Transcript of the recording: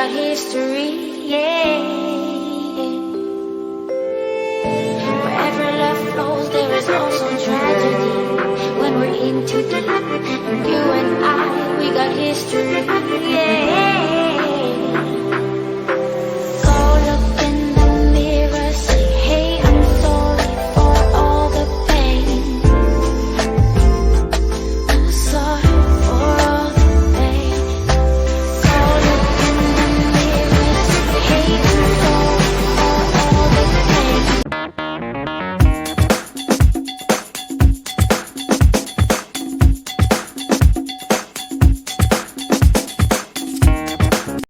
got history, yeah. Wherever love flows, there is also tragedy. When we're in too deep, you and I, we got history.